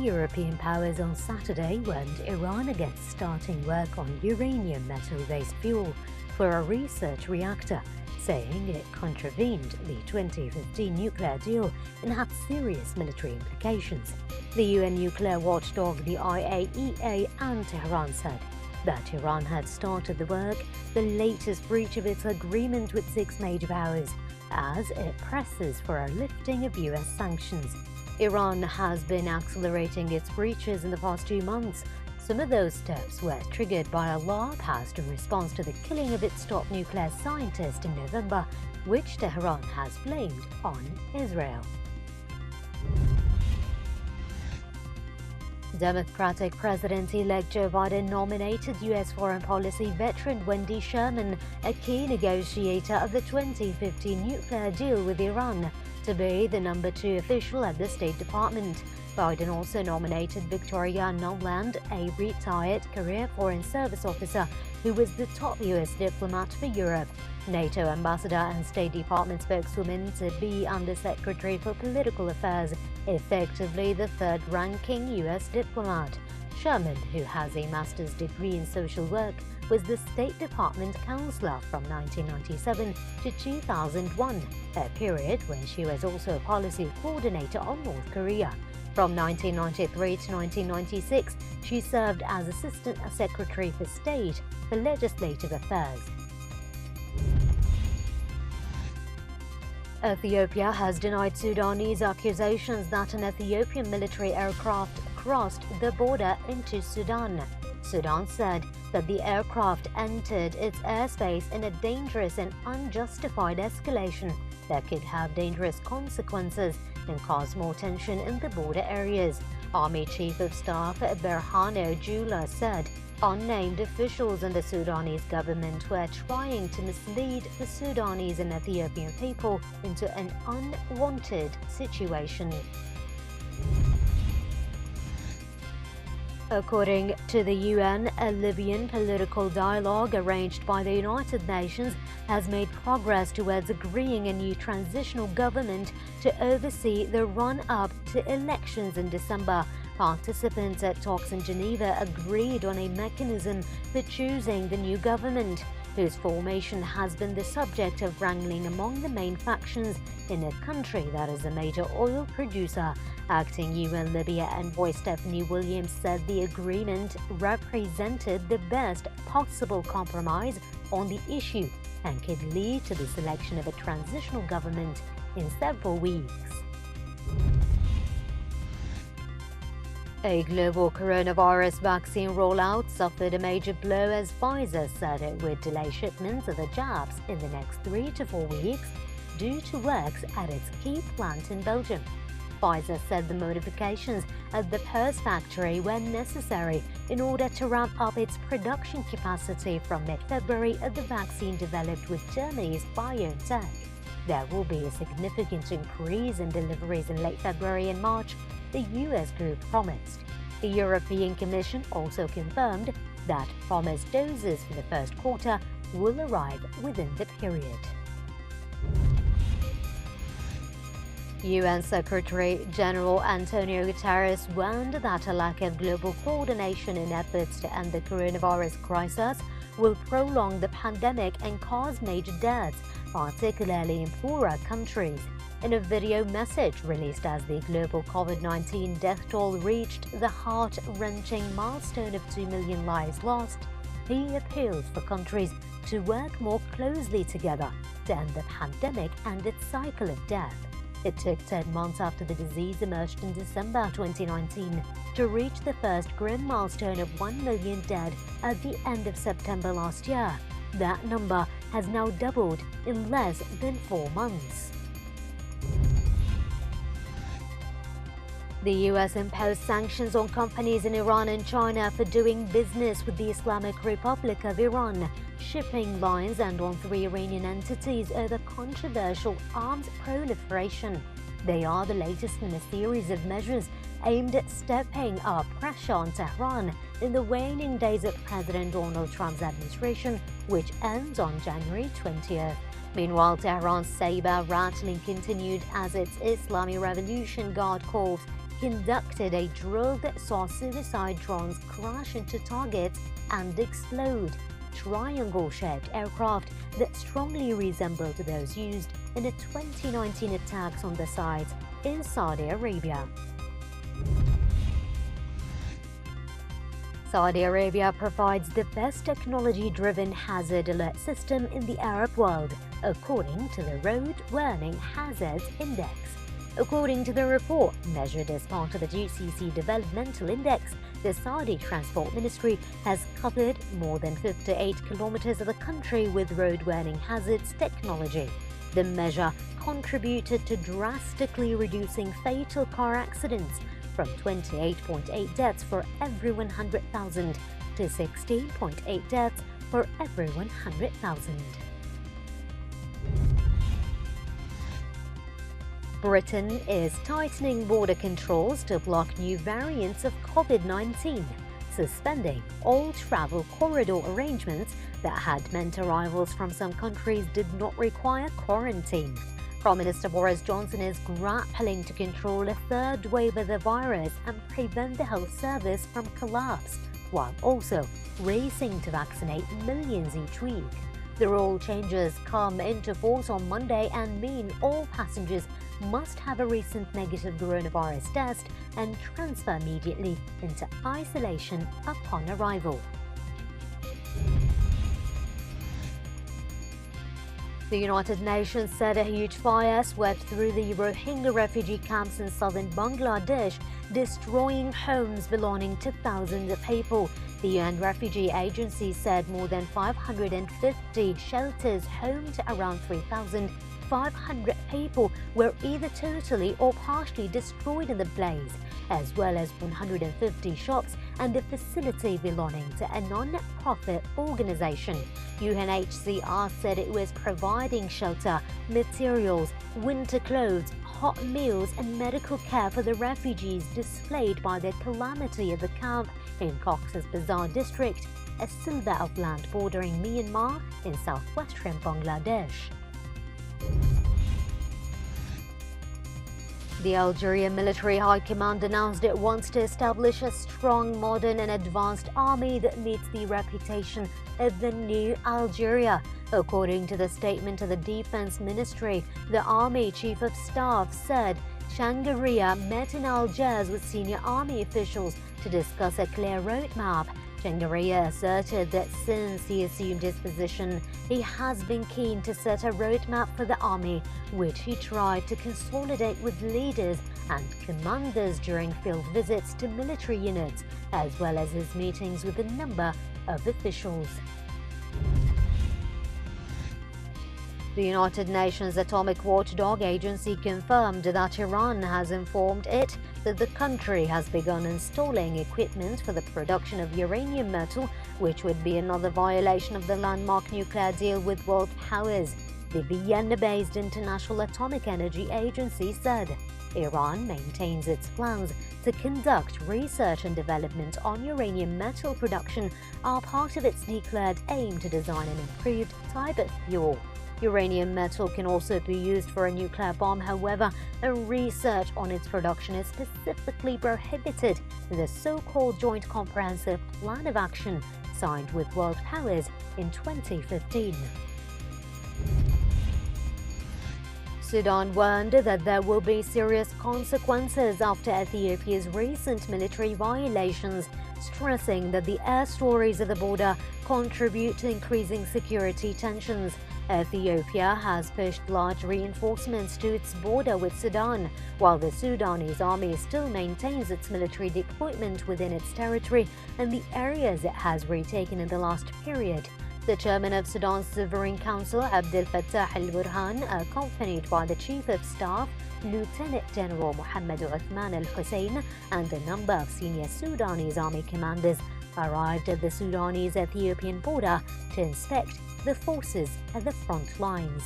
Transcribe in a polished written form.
European powers on Saturday warned Iran against starting work on uranium metal-based fuel for a research reactor, saying it contravened the 2015 nuclear deal and had serious military implications. The UN nuclear watchdog, the IAEA, and Tehran said that Iran had started the work, the latest breach of its agreement with 6 major powers, as it presses for a lifting of US sanctions. Iran has been accelerating its breaches in the past 2 months. Some of those steps were triggered by a law passed in response to the killing of its top nuclear scientist in November, which Tehran has blamed on Israel. Democratic President-elect Joe Biden nominated U.S. foreign policy veteran Wendy Sherman, a key negotiator of the 2015 nuclear deal with Iran, to be the number 2 official at the State Department. Biden also nominated Victoria Nuland, a retired career Foreign Service officer who was the top U.S. diplomat for Europe, NATO ambassador and State Department spokeswoman, to be Undersecretary for Political Affairs, effectively the third-ranking U.S. diplomat. Sherman, who has a master's degree in social work, was the State Department counselor from 1997 to 2001, a period when she was also a policy coordinator on North Korea. From 1993 to 1996, she served as Assistant Secretary for State for Legislative Affairs. Ethiopia has denied Sudanese accusations that an Ethiopian military aircraft crossed the border into Sudan. Sudan said that the aircraft entered its airspace in a dangerous and unjustified escalation that could have dangerous consequences and cause more tension in the border areas. Army Chief of Staff Berhane Jula said unnamed officials in the Sudanese government were trying to mislead the Sudanese and Ethiopian people into an unwanted situation. According to the UN, a Libyan political dialogue arranged by the United Nations has made progress towards agreeing a new transitional government to oversee the run-up to elections in December. Participants at talks in Geneva agreed on a mechanism for choosing the new government, whose formation has been the subject of wrangling among the main factions in a country that is a major oil producer. Acting UN Libya envoy Stephanie Williams said the agreement represented the best possible compromise on the issue and could lead to the selection of a transitional government in several weeks. A global coronavirus vaccine rollout suffered a major blow as Pfizer said it would delay shipments of the jabs in the next 3 to 4 weeks due to works at its key plant in Belgium. Pfizer said the modifications at the Perth factory were necessary in order to ramp up its production capacity from mid-February of the vaccine developed with Germany's BioNTech. There will be a significant increase in deliveries in late February and March, the US group promised. The European Commission also confirmed that promised doses for the first quarter will arrive within the period. UN Secretary-General Antonio Guterres warned that a lack of global coordination in efforts to end the coronavirus crisis will prolong the pandemic and cause major deaths, particularly in poorer countries. In a video message released as the global COVID-19 death toll reached the heart-wrenching milestone of 2 million lives lost, he appealed for countries to work more closely together to end the pandemic and its cycle of death. It took 10 months after the disease emerged in December 2019 to reach the first grim milestone of 1 million dead at the end of September last year. That number has now doubled in less than 4 months. The US imposed sanctions on companies in Iran and China for doing business with the Islamic Republic of Iran, shipping lines, and on 3 Iranian entities over controversial arms proliferation. They are the latest in a series of measures aimed at stepping up pressure on Tehran in the waning days of President Donald Trump's administration, which ends on January 20th. Meanwhile, Tehran's saber rattling continued as its Islamic Revolution Guard Corps conducted a drill that saw suicide drones crash into targets and explode. Triangle-shaped aircraft that strongly resembled those used in the 2019 attacks on the site in Saudi Arabia. Saudi Arabia provides the best technology-driven hazard alert system in the Arab world, according to the Road Warning Hazards Index. According to the report, measured as part of the GCC Developmental Index, the Saudi Transport Ministry has covered more than 58 kilometers of the country with road warning hazards technology. The measure contributed to drastically reducing fatal car accidents from 28.8 deaths for every 100,000 to 16.8 deaths for every 100,000. Britain is tightening border controls to block new variants of COVID-19, suspending all travel corridor arrangements that had meant arrivals from some countries did not require quarantine. Prime Minister Boris Johnson is grappling to control a third wave of the virus and prevent the health service from collapse, while also racing to vaccinate millions each week. The rule changes come into force on Monday and mean all passengers must have a recent negative coronavirus test and transfer immediately into isolation upon arrival. The United Nations said a huge fire swept through the Rohingya refugee camps in southern Bangladesh, destroying homes belonging to thousands of people. The UN Refugee Agency said more than 550 shelters home to around 3,500 people were either totally or partially destroyed in the blaze, as well as 150 shops and a facility belonging to a non-profit organization. UNHCR said it was providing shelter, materials, winter clothes, hot meals and medical care for the refugees displaced by the calamity of the camp in Cox's Bazar district, a sliver of land bordering Myanmar in southwestern Bangladesh. The Algerian Military High Command announced it wants to establish a strong, modern and advanced army that meets the reputation of the new Algeria. According to the statement of the Defense Ministry, the Army Chief of Staff said Changaria met in Algiers with senior army officials to discuss a clear roadmap. Changaria asserted that since he assumed his position, he has been keen to set a roadmap for the army, which he tried to consolidate with leaders and commanders during field visits to military units, as well as his meetings with a number of officials. The United Nations Atomic Watchdog Agency confirmed that Iran has informed it that the country has begun installing equipment for the production of uranium metal, which would be another violation of the landmark nuclear deal with world powers. The Vienna-based International Atomic Energy Agency said Iran maintains its plans to conduct research and development on uranium metal production are part of its declared aim to design an improved type of fuel. Uranium metal can also be used for a nuclear bomb, however, and research on its production is specifically prohibited in the so-called Joint Comprehensive Plan of Action signed with world powers in 2015. Sudan warned that there will be serious consequences after Ethiopia's recent military violations, stressing that the air stories at the border contribute to increasing security tensions. Ethiopia has pushed large reinforcements to its border with Sudan, while the Sudanese army still maintains its military deployment within its territory and the areas it has retaken in the last period. The chairman of Sudan's Sovereign Council, Abdel Fattah al-Burhan, accompanied by the Chief of Staff, Lieutenant General Mohammed Uthman al-Hussein, and a number of senior Sudanese army commanders, arrived at the Sudanese-Ethiopian border to inspect the forces at the front lines.